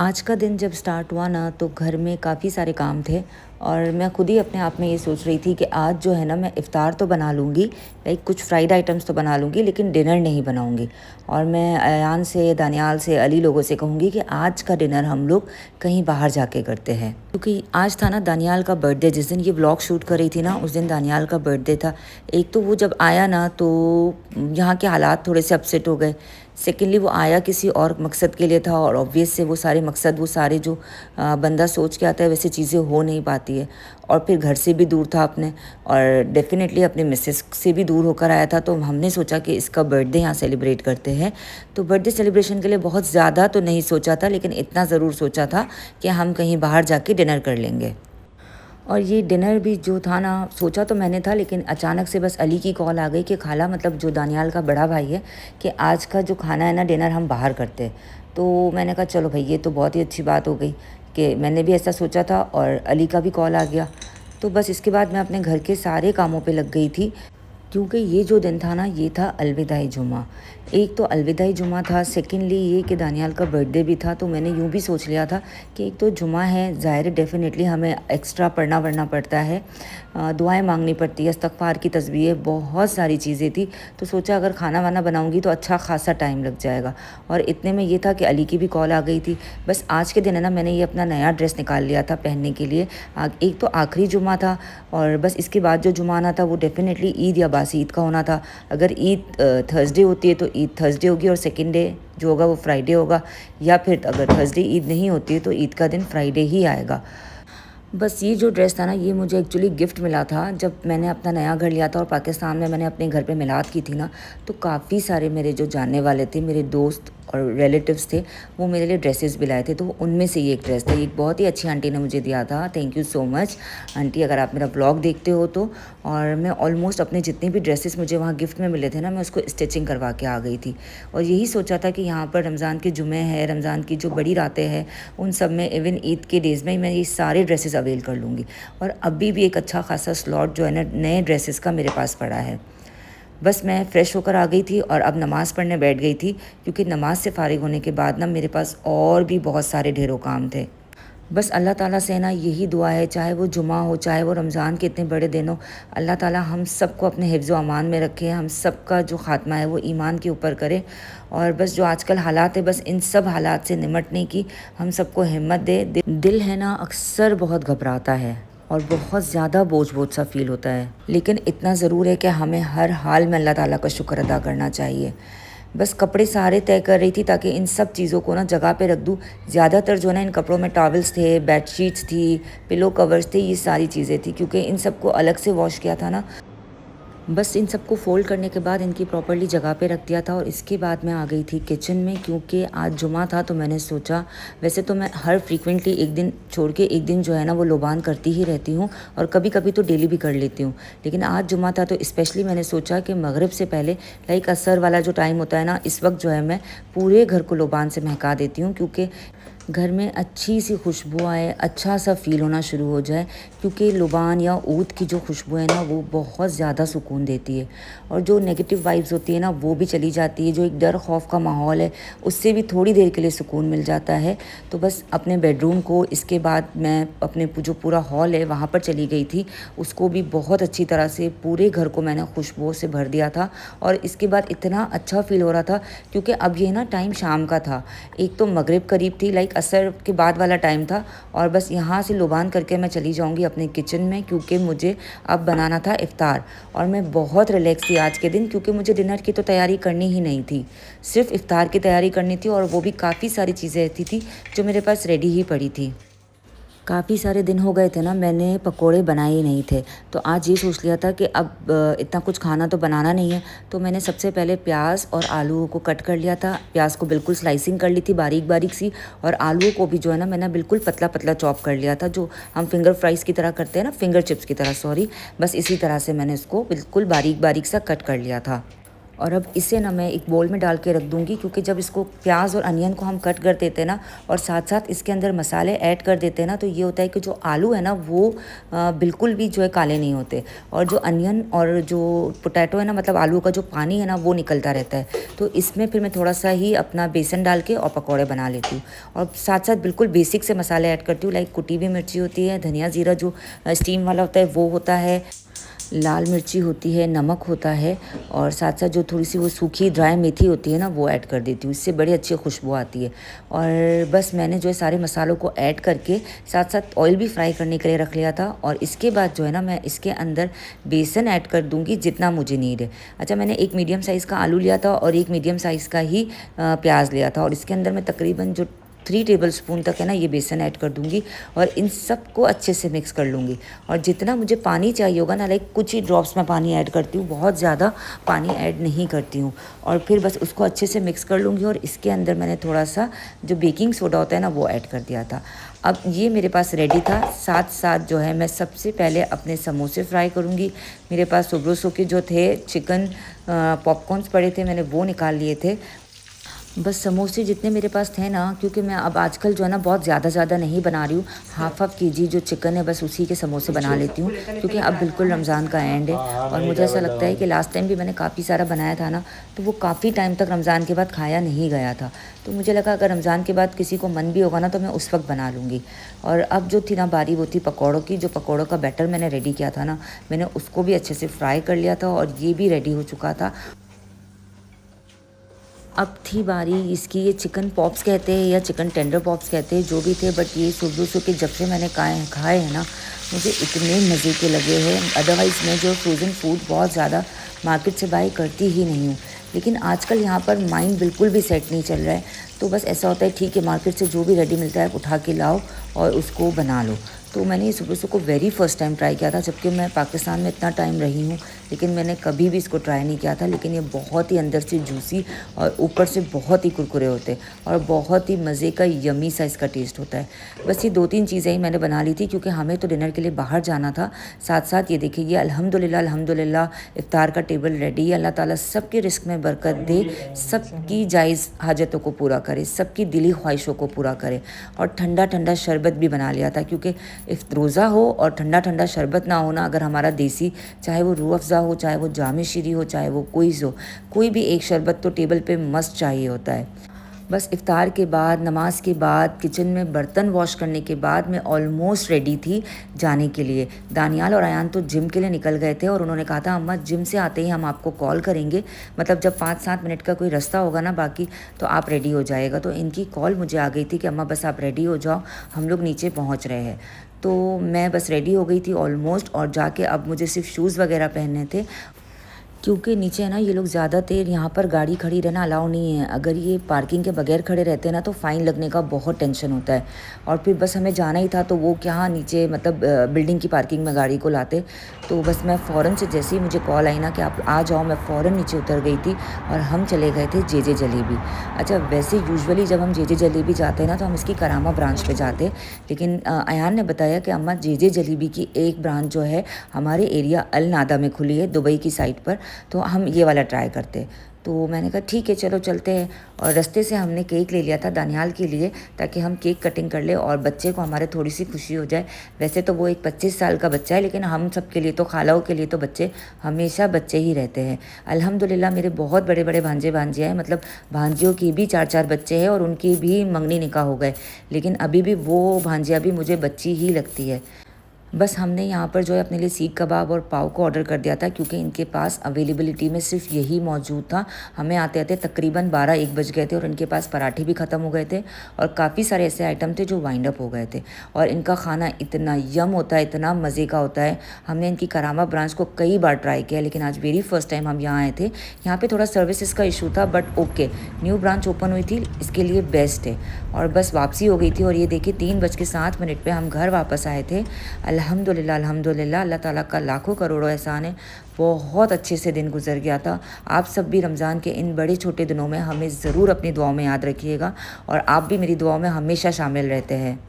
आज का दिन जब स्टार्ट हुआ ना तो घर में काफ़ी सारे काम थे और मैं खुद ही अपने आप में ये सोच रही थी कि आज जो है ना मैं इफ़्तार तो बना लूँगी, लाइक कुछ फ्राइड आइटम्स तो बना लूँगी, लेकिन डिनर नहीं बनाऊँगी। और मैं अयान से, दानियाल से, अली लोगों से कहूँगी कि आज का डिनर हम लोग कहीं बाहर जाके करते हैं, क्योंकि आज था ना दानियाल का बर्थडे। जिस दिन ये व्लॉग शूट कर रही थी ना उस दिन दानियाल का बर्थडे था। एक तो वो जब आया ना तो यहाँ के हालात थोड़े से अपसेट हो गए। सेकेंडली वो आया किसी और मकसद के लिए था और ऑब्वियस से वो सारे मकसद, वो सारे जो बंदा सोच के आता है वैसे चीज़ें हो नहीं पाती है। और फिर घर से भी दूर था अपने, और डेफिनेटली अपने मिसेस से भी दूर होकर आया था। तो हमने सोचा कि इसका बर्थडे यहाँ सेलिब्रेट करते हैं। तो बर्थडे सेलिब्रेशन के लिए बहुत ज़्यादा तो नहीं सोचा था, लेकिन इतना ज़रूर सोचा था कि हम कहीं बाहर जाके डिनर कर लेंगे। और ये डिनर भी जो था ना, सोचा तो मैंने था, लेकिन अचानक से बस अली की कॉल आ गई कि खाला, मतलब जो दानियाल का बड़ा भाई है, कि आज का जो खाना है ना डिनर हम बाहर करते हैं। तो मैंने कहा चलो भाई, ये तो बहुत ही अच्छी बात हो गई कि मैंने भी ऐसा सोचा था और अली का भी कॉल आ गया। तो बस इसके बाद मैं अपने घर के सारे कामों पे लग गई थी, क्योंकि ये जो दिन था ना ये था अलविदाई जुमा। एक तो अलविदाई जुमा था, सेकेंडली ये कि दानियाल का बर्थडे भी था। तो मैंने यूँ भी सोच लिया था कि एक तो जुमा है, ज़ाहिर डेफिनेटली हमें एक्स्ट्रा पढ़ना पड़ता है, दुआएं मांगनी पड़ती है, इस्तग़फ़ार की तस्बीहें, बहुत सारी चीज़ें थी। तो सोचा अगर खाना वाना बनाऊंगी तो अच्छा खासा टाइम लग जाएगा। और इतने में ये था कि अली की भी कॉल आ गई थी। बस आज के दिन है ना मैंने ये अपना नया ड्रेस निकाल लिया था पहनने के लिए। एक तो आखिरी जुमा था और बस इसके बाद जो जुमा आना था वो डेफिनेटली ईद या बासी ईद का होना था। अगर ईद थर्सडे होती है तो ईद थर्सडे होगी और सेकेंड डे जो होगा वो फ्राइडे होगा, या फिर अगर थर्सडे ईद नहीं होती है तो ईद का दिन फ्राइडे ही आएगा। बस ये जो ड्रेस था ना ये मुझे एक्चुअली गिफ्ट मिला था जब मैंने अपना नया घर लिया था और पाकिस्तान में मैंने अपने घर पे मिलाद की थी ना। तो काफ़ी सारे मेरे जो जानने वाले थे, मेरे दोस्त और रिलेटिव्स थे, वो मेरे लिए ड्रेसेस भी लाए थे। तो उनमें से ये एक ड्रेस था, एक बहुत ही अच्छी आंटी ने मुझे दिया था। Thank you so much aunty, अगर आप मेरा ब्लॉग देखते हो तो। और मैं ऑलमोस्ट अपने जितने भी ड्रेसेस मुझे वहाँ गिफ्ट में मिले थे ना, मैं उसको स्टिचिंग करवा के आ गई थी। और यही सोचा था कि यहाँ पर रमज़ान के जुमे हैं, रमज़ान की जो बड़ी रातें हैं, उन सब में, इवन ईद के डेज़ में मैं ये सारे ड्रेसेस अवेल कर लूँगी। और अभी भी एक अच्छा खासा स्लॉट जो है ना नए ड्रेसेस का मेरे पास पड़ा है। बस मैं फ़्रेश होकर आ गई थी और अब नमाज़ पढ़ने बैठ गई थी, क्योंकि नमाज से फ़ारिग होने के बाद ना मेरे पास और भी बहुत सारे ढेरों काम थे। बस अल्लाह ताला से ना यही दुआ है, चाहे वो जुमा हो, चाहे वो रमज़ान के इतने बड़े दिन हो, अल्लाह ताला हम सबको अपने हिफ्ज़ व अमान में रखे, हम सब का जो ख़ात्मा है वो ईमान के ऊपर करे। और बस जो आजकल हालात है, बस इन सब हालात से निमटने की हम सबको हिम्मत दे। दिल है ना अक्सर बहुत घबराता है और बहुत ज़्यादा बोझ बोझ सा फ़ील होता है, लेकिन इतना ज़रूर है कि हमें हर हाल में अल्लाह ताला का शुक्र अदा करना चाहिए। बस कपड़े सारे तय कर रही थी ताकि इन सब चीज़ों को ना जगह पे रख दूँ। ज़्यादातर जो है ना इन कपड़ों में टॉवल्स थे, बेडशीट्स थी, पिलो कवर्स थे, ये सारी चीज़ें थी, क्योंकि इन सबको अलग से वॉश किया था ना। बस इन सबको फ़ोल्ड करने के बाद इनकी प्रॉपर्ली जगह पे रख दिया था। और इसके बाद मैं आ गई थी किचन में, क्योंकि आज जुमा था। तो मैंने सोचा, वैसे तो मैं हर फ्रीक्वेंटली एक दिन छोड़ के एक दिन जो है ना वो लोबान करती ही रहती हूँ, और कभी कभी तो डेली भी कर लेती हूँ, लेकिन आज जुमा था तो स्पेशली मैंने सोचा कि मगरिब से पहले, लाइक असर वाला जो टाइम होता है ना, इस वक्त जो है मैं पूरे घर को लोबान से महका देती हूँ, क्योंकि घर में अच्छी सी खुशबू आए, अच्छा सा फ़ील होना शुरू हो जाए। क्योंकि लुबान या ऊद की जो खुशबू है ना वो बहुत ज़्यादा सुकून देती है, और जो नेगेटिव वाइब्स होती है ना वो भी चली जाती है। जो एक डर खौफ का माहौल है उससे भी थोड़ी देर के लिए सुकून मिल जाता है। तो बस अपने बेडरूम को, इसके बाद मैं अपने जो पूरा हॉल है वहाँ पर चली गई थी, उसको भी बहुत अच्छी तरह से पूरे घर को मैंने खुशबुओं से भर दिया था। और इसके बाद इतना अच्छा फ़ील हो रहा था, क्योंकि अब ये ना टाइम शाम का था, एक तो मगरिब करीब थी, लाइक असर के बाद वाला टाइम था। और बस यहाँ से लुबान करके मैं चली जाऊँगी अपने किचन में, क्योंकि मुझे अब बनाना था इफ़्तार। और मैं बहुत रिलैक्स थी आज के दिन, क्योंकि मुझे डिनर की तो तैयारी करनी ही नहीं थी, सिर्फ इफ़्तार की तैयारी करनी थी, और वो भी काफ़ी सारी चीज़ें ऐसी थी जो मेरे पास रेडी ही पड़ी थी। काफ़ी सारे दिन हो गए थे ना मैंने पकोड़े बनाए ही नहीं थे। तो आज ये सोच लिया था कि अब इतना कुछ खाना तो बनाना नहीं है। तो मैंने सबसे पहले प्याज और आलूओं को कट कर लिया था। प्याज को बिल्कुल स्लाइसिंग कर ली थी बारीक बारीक सी, और आलूओं को भी जो है ना मैंने बिल्कुल पतला पतला चॉप कर लिया था, जो हम फिंगर फ्राइज़ की तरह करते हैं ना, फिंगर चिप्स की तरह, सॉरी, बस इसी तरह से मैंने इसको बिल्कुल बारीक बारीक सा कट कर लिया था। और अब इसे ना मैं एक बोल में डाल के रख दूँगी, क्योंकि जब इसको प्याज और अनियन को हम कट कर देते हैं ना और साथ साथ इसके अंदर मसाले ऐड कर देते हैं ना, तो ये होता है कि जो आलू है ना वो बिल्कुल भी जो है काले नहीं होते, और जो अनियन और जो पोटैटो है ना, मतलब आलू का जो पानी है ना वो निकलता रहता है। तो इसमें फिर मैं थोड़ा सा ही अपना बेसन डाल के और पकौड़े बना लेती हूँ, और साथ साथ बिल्कुल बेसिक से मसाले ऐड करती हूँ, लाइक कुटी हुई मिर्ची होती है, धनिया ज़ीरा जो स्टीम वाला होता है वो होता है, लाल मिर्ची होती है, नमक होता है, और साथ साथ जो थोड़ी सी वो सूखी ड्राई मेथी होती है ना वो ऐड कर देती हूँ। इससे बड़ी अच्छी खुशबू आती है। और बस मैंने जो है सारे मसालों को ऐड करके साथ साथ ऑयल भी फ्राई करने के लिए रख लिया था, और इसके बाद जो है ना मैं इसके अंदर बेसन ऐड कर दूँगी जितना मुझे नीड है। अच्छा, मैंने एक मीडियम साइज़ का आलू लिया था और एक मीडियम साइज़ का ही प्याज लिया था, और इसके अंदर मैं तकरीबन जो 3 टेबलस्पून तक है ना ये बेसन ऐड कर दूंगी, और इन सब को अच्छे से मिक्स कर लूँगी। और जितना मुझे पानी चाहिए होगा ना, लाइक कुछ ही ड्रॉप्स में पानी ऐड करती हूँ, बहुत ज़्यादा पानी ऐड नहीं करती हूँ। और फिर बस उसको अच्छे से मिक्स कर लूँगी, और इसके अंदर मैंने थोड़ा सा जो बेकिंग सोडा होता है ना वो ऐड कर दिया था। अब ये मेरे पास रेडी था। साथ साथ जो है मैं सबसे पहले अपने समोसे फ्राई करूँगी। मेरे पास सुब्रोसो के जो थे चिकन पॉपकॉर्न्स पड़े थे, मैंने वो निकाल लिए थे। बस समोसे जितने मेरे पास थे ना, क्योंकि मैं अब आजकल जो है ना बहुत ज़्यादा नहीं बना रही हूँ, हाफ केजी जो चिकन है बस उसी के समोसे बना लेती हूँ, क्योंकि अब बिल्कुल रमज़ान का एंड है। और मुझे ऐसा लगता है कि लास्ट टाइम भी मैंने काफ़ी सारा बनाया था ना, तो वो काफ़ी टाइम तक रमज़ान के बाद खाया नहीं गया था। तो मुझे लगा अगर रमज़ान के बाद किसी को मन भी होगा ना तो मैं उस वक्त बना लूँगी। और अब जो थी ना बारी वो थी पकौड़ों की। जो पकौड़ों का बैटर मैंने रेडी किया था ना, मैंने उसको भी अच्छे से फ्राई कर लिया था, और ये भी रेडी हो चुका था। अब थी बारी इसकी, ये चिकन पॉप्स कहते हैं या चिकन टेंडर पॉप्स कहते हैं, जो भी थे, बट ये सुबह के जब से मैंने खाए हैं ना, मुझे इतने मज़े के लगे हैं। अदरवाइज़ मैं जो फ्रोज़न फूड बहुत ज़्यादा मार्केट से बाई करती ही नहीं हूँ, लेकिन आजकल यहाँ पर माइंड बिल्कुल भी सेट नहीं चल रहा है। तो बस ऐसा होता है, ठीक है मार्केट से जो भी रेडी मिलता है उठा के लाओ और उसको बना लो। तो मैंने इस सुबह को वेरी फर्स्ट टाइम ट्राई किया था, जबकि मैं पाकिस्तान में इतना टाइम रही हूँ, लेकिन मैंने कभी भी इसको ट्राई नहीं किया था। लेकिन ये बहुत ही अंदर से जूसी और ऊपर से बहुत ही कुरकुरे होते हैं, और बहुत ही मज़े का यमी सा इसका टेस्ट होता है। बस ये 2-3 चीज़ें ही मैंने बना ली थी, क्योंकि हमें तो डिनर के लिए बाहर जाना था। साथ साथ ये देखिए, ये अल्हम्दुलिल्लाह अल्हम्दुलिल्लाह इफ्तार का टेबल रेडी है। अल्लाह ताला सबके रिस्क में बरकत दे, सबकी जायज़ हाजतों को पूरा करे, सबकी दिली ख्वाहिशों को पूरा करे। और ठंडा ठंडा शरबत भी बना लिया था, क्योंकि रोज़ा हो और ठंडा ठंडा शरबत ना होना, अगर हमारा देसी, चाहे वो रूह अफ़ज़ा हो, चाहे वो जाम शीरी हो, चाहे वो कोईज़ हो, कोई भी एक शरबत तो टेबल पे मस्ट चाहिए होता है। बस इफ़्तार के बाद, नमाज के बाद, किचन में बर्तन वॉश करने के बाद मैं ऑलमोस्ट रेडी थी जाने के लिए। दानियाल और अयान तो जिम के लिए निकल गए थे, और उन्होंने कहा था अम्मा जिम से आते ही हम आपको कॉल करेंगे, मतलब जब 5-7 मिनट का कोई रास्ता होगा ना बाकी, तो आप रेडी हो जाएगा। तो इनकी कॉल मुझे आ गई थी कि अम्मा बस आप रेडी हो जाओ, हम लोग नीचे पहुँच रहे हैं। तो मैं बस रेडी हो गई थी ऑलमोस्ट, और जाके अब मुझे सिर्फ शूज़ वगैरह पहनने थे, क्योंकि नीचे है ना ये लोग ज़्यादा देर यहाँ पर गाड़ी खड़ी रहना अलाउ नहीं है। अगर ये पार्किंग के बगैर खड़े रहते हैं ना तो फ़ाइन लगने का बहुत टेंशन होता है। और फिर बस हमें जाना ही था, तो वो क्या नीचे मतलब बिल्डिंग की पार्किंग में गाड़ी को लाते। तो बस मैं फ़ौरन से, जैसे ही मुझे कॉल आई ना कि आप आ जाओ, मैं फ़ौरन नीचे उतर गई थी, और हम चले गए थे जे जलेबी। अच्छा, वैसे यूजुअली जब हम जे जलेबी जाते हैं ना तो हम इसकी करामा ब्रांच पे जाते हैं, लेकिन अयान ने बताया कि अम्मा जे जलेबी की एक ब्रांच जो है हमारे एरिया अल नादा में खुली है, दुबई की साइड पर, तो हम ये वाला ट्राई करते। तो मैंने कहा ठीक है चलो चलते हैं। और रास्ते से हमने केक ले लिया था दानियाल के लिए, ताकि हम केक कटिंग कर ले और बच्चे को हमारे थोड़ी सी खुशी हो जाए। वैसे तो वो एक 25 साल का बच्चा है, लेकिन हम सब के लिए तो, खालाओं के लिए तो बच्चे हमेशा बच्चे ही रहते हैं। अल्हम्दुलिल्लाह मेरे बहुत बड़े बड़े भांजे भांजियाँ हैं, मतलब भांजियों की भी 4-4 बच्चे हैं, और उनकी भी मंगनी निकाह हो गए, लेकिन अभी भी वो भांजियाँ भी मुझे बच्ची ही लगती है। बस हमने यहाँ पर जो है अपने लिए सीख कबाब और पाव को ऑर्डर कर दिया था, क्योंकि इनके पास अवेलेबिलिटी में सिर्फ यही मौजूद था। हमें आते आते तकरीबन 12-1 बज गए थे, और इनके पास पराठे भी ख़त्म हो गए थे, और काफ़ी सारे ऐसे आइटम थे जो वाइंड अप हो गए थे। और इनका खाना इतना यम होता है, इतना मज़े का होता है। हमने इनकी करामा ब्रांच को कई बार ट्राई किया, लेकिन आज वेरी फर्स्ट टाइम हम यहाँ आए थे। यहाँ पर थोड़ा सर्विसेज का इशू था, but okay, new branch open हुई थी, इसके लिए बेस्ट है। और बस वापसी हो गई थी, और ये देखिए 3:07 पर हम घर वापस आए थे। अल्हम्दुलिल्लाह अल्हम्दुलिल्लाह, अल्लाह ताला का लाखों करोड़ों एहसान है। बहुत अच्छे से दिन गुजर गया था। आप सब भी रमज़ान के इन बड़े छोटे दिनों में हमें ज़रूर अपनी दुआओं में याद रखिएगा, और आप भी मेरी दुआओं में हमेशा शामिल रहते हैं।